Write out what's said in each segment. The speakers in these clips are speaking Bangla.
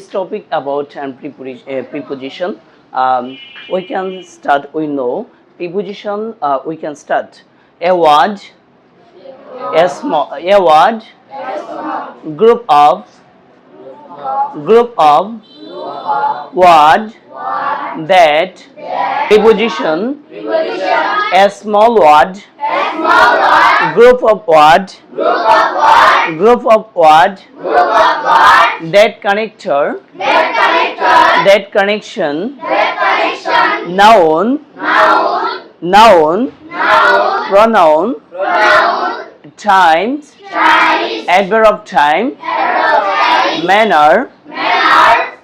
this topic about preposition. We can start. We know preposition. We can start a word, a word, group of word that preposition, a small word, group of word that connector, that connection, noun, pronoun, times, adverb of time, manner,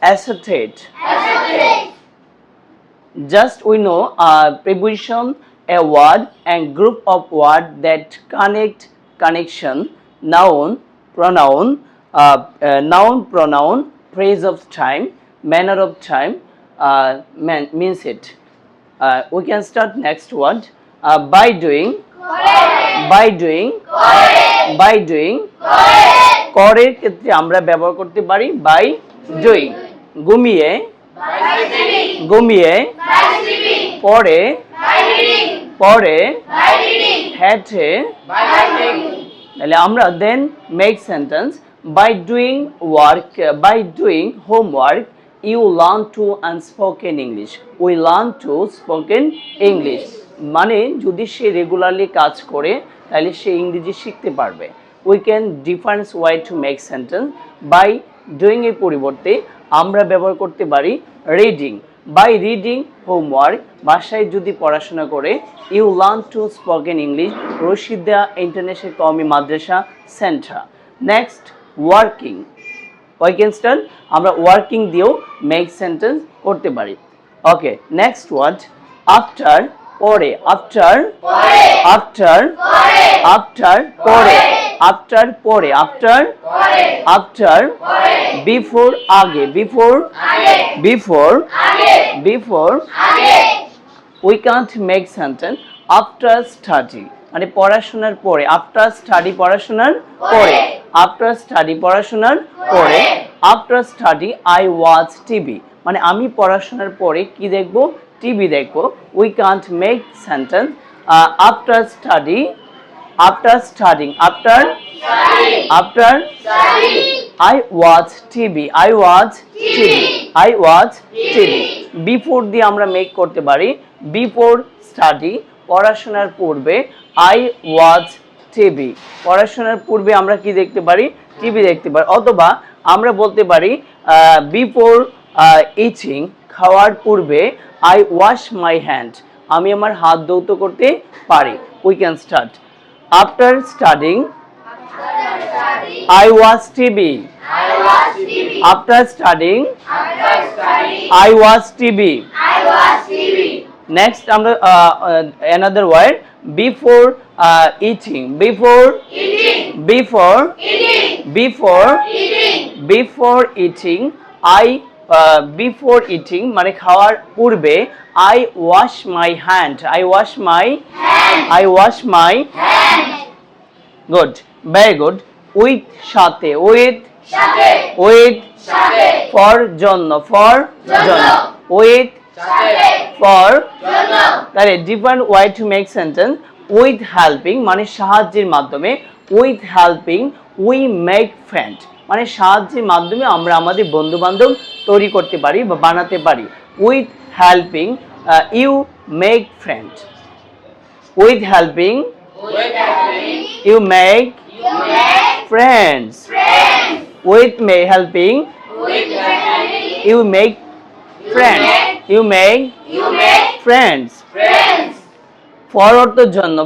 acetate. Just we know preposition, a word and group of words that connect, connection, noun, pronoun, phrase of time, manner of time, means it. We can start next word. By doing, করের ক্ষেত্রে আমরা ব্যবহার করতে পারি by doing, ঘুমিয়ে, পড়ে, হেঁটে, তাহলে আমরা then make sentence by doing homework you learn to unspoken English. We learn to spoken English. মানে যদি সে রেগুলারলি কাজ করে তাহলে সে ইংরেজি শিখতে পারবে. We can different way to make sentence. By doing এর পরিবর্তে আমরা ব্যবহার করতে পারি reading. By reading homework, বাসায় যদি পড়াশোনা করে you learn to spoken English. Rashida international Qaumi Madrasa centre. Next, working. We can start আমরা working দিয়েও make sentence করতে পারি. Okay, next word after, পরে, after, before, আগে, before, we can't make sentence after study, মানে পড়াশোনার পরে, after study পড়াশোনার পরে, after study I watch TV, মানে আমি পড়াশোনার পরে কি দেখব, টিভি দেখব. We can't make sentence after studying, I watch TV, before দিয়ে আমরা মেক করতে পারি before study, পড়াশোনার পূর্বে I watch TV, পড়াশোনার পূর্বে আমরা কি দেখতে পারি, টিভি দেখতে পারি. অথবা আমরা বলতে পারি before eating, খাওয়ার পূর্বে I wash my hand, আমি আমার হাত ধৌত করতে পারি. We can start after studying I watch TV, after studying I watch TV. Next another word before eating, before eating I before eating মানে খাওয়ার পূর্বে I wash my hand, good, very good. With সাথে, with for জন্য, with for, তাহলে different way to make sentence. With helping মানে সাহায্যের মাধ্যমে, with helping we make friend, মানে সাহায্যের মাধ্যমে আমরা আমাদের বন্ধু বান্ধব তৈরি করতে পারি বা বানাতে পারি. With helping you make friend, with helping you make friends, with helping you make friends. For অর্থের জন্য,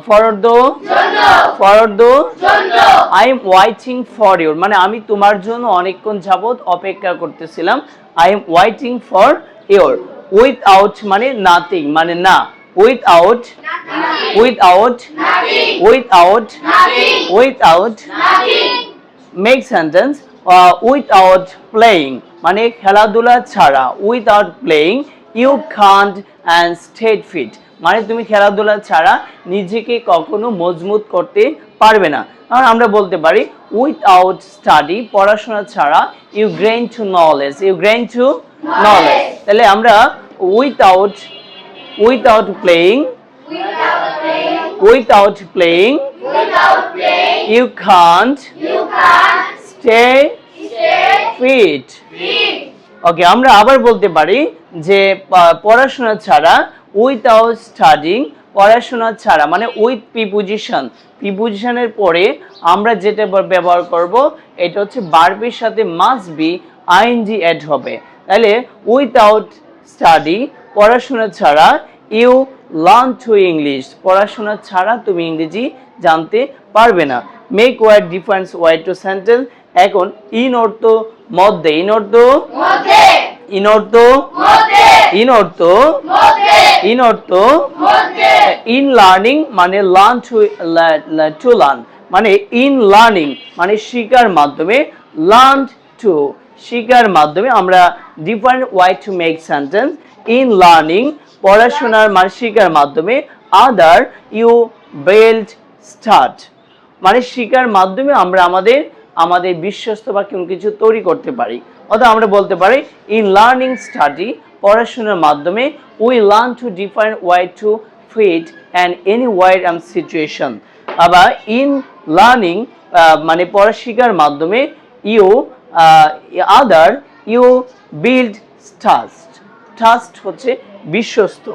I am waiting for you, মানে আমি তোমার জন্য অনেকক্ষণ যাবত অপেক্ষা করতেছিলাম. I am waiting for you. Without মানে nothing, মানে না. Without make sentence without playing, মানে খেলাধুলা ছাড়া, without playing you can't and stay fit, মানে তুমি খেলাধুলা ছাড়া নিজেকে কখনো মজবুত করতে পারবে না। আর আমরা বলতে পারি উইথআউট স্টাডি, পড়াশোনা ছাড়া you gain to knowledge, you gain to knowledge. তাহলে আমরা without without playing, without playing you can't stay fit. Okay, আমরা আবার বলতে পারি যে পড়াশোনা ছাড়া, উইথআউট স্টাডিং, পড়াশোনা ছাড়া মানে উইথ প্রিপোজিশনের পরে আমরা যেটা ব্যবহার করব এটা হচ্ছে ভার্বের সাথে মাস্ট বি আইএনজি অ্যাড হবে। তাহলে উইথআউট স্টাডি, পড়াশোনা ছাড়া, ইউ লার্ন টু ইংলিশ, পড়াশোনা ছাড়া তুমি ইংরেজি জানতে পারবে না। Make word difference word to sentence. এখন ইন অর্থ মধ্যে, ইন অর্থ মধ্যে, ইন অর্থ মধ্যে, ইন অর্থ মধ্যে, ইন অর্থ মধ্যে। ইন লার্নিং মানে লার্ন টু লার্ন, মানে ইন লার্নিং মানে শিখার মাধ্যমে, লার্ন টু শিখার মাধ্যমে। আমরা different word to make sentence. In learning পড়াশোনার মানে শিখার মাধ্যমে, আদার ইউ বিল্ড স্টার্ট মানে শিখার মাধ্যমে আমরা আমাদের বিশ্বস্ত বা কোনো কিছু তৈরি করতে পারি। অর্থাৎ আমরা বলতে পারি ইন লার্নিং স্টাডি, পড়াশোনার মাধ্যমে, we learn to different word to fit and any word and situation. আবার ইন লার্নিং মানে পড়া শিখার মাধ্যমে, you other you build trust, trust হচ্ছে বিশ্বস্ত।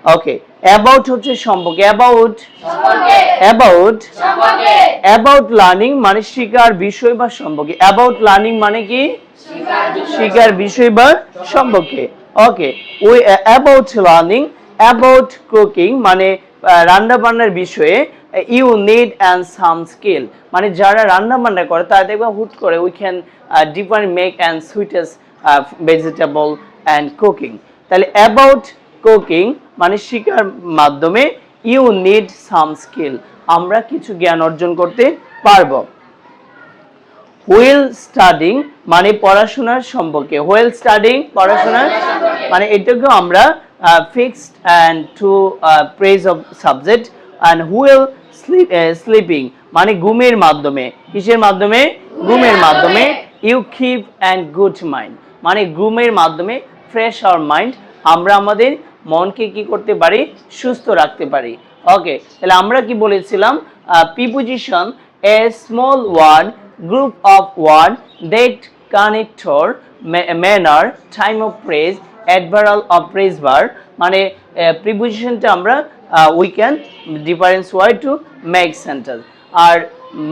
ওকে, অ্যাবাউট হচ্ছে সম্পর্কে, অ্যাবাউট লার্নিং মানে শিখার বিষয় বা সম্পর্কে। অ্যাবাউট লার্নিং মানে কি শিখার বিষয় বা সম্পর্কে। ওকে, ওই অ্যাবাউট লার্নিং। অ্যাবাউট কুকিং মানে রান্না বান্নার বিষয়ে, you need and some skill মানে যারা রান্না বান্না করে তারা দেখবা হুট করে we can different make and sweetest vegetable and cooking. তাহলে অ্যাবাউট কুকিং মানে শিখার মাধ্যমে, ইউ নিড সাম স্কিল আমরা কিছু জ্ঞান অর্জন করতে পারবো। হুইল স্টাডিং মানে পড়াশোনার সম্পর্কে, হুইল স্টাডিং পড়াশোনার মানে এটাকেও আমরা fixed and to praise of subject. And while sleeping মানে ঘুমের মাধ্যমে, কিসের মাধ্যমে ঘুমের মাধ্যমে। You keep and good mind মানে ঘুমের মাধ্যমে ফ্রেশ আওয়ার মাইন্ড আমরা আমাদের মনকে কি করতে পারি সুস্থ রাখতে পারি। ওকে, তাহলে আমরা কি বলেছিলাম preposition a small word group of word that connect or manner time of phrase adverbial of phrase verb মানে প্রিপোজিশনটা আমরা we can difference word to make sentence. আর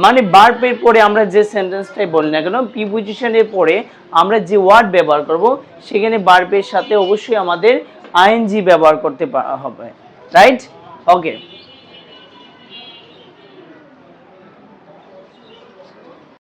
মানে ভার্বের পরে আমরা যে সেন্টেন্সটাই বলি না কেন প্রিপোজিশনের পরে আমরা যে ওয়ার্ড ব্যবহার করব সেখানে ভার্বের সাথে অবশ্যই আমাদের আইএনজি ব্যবহার করতে হবে, রাইট? ওকে।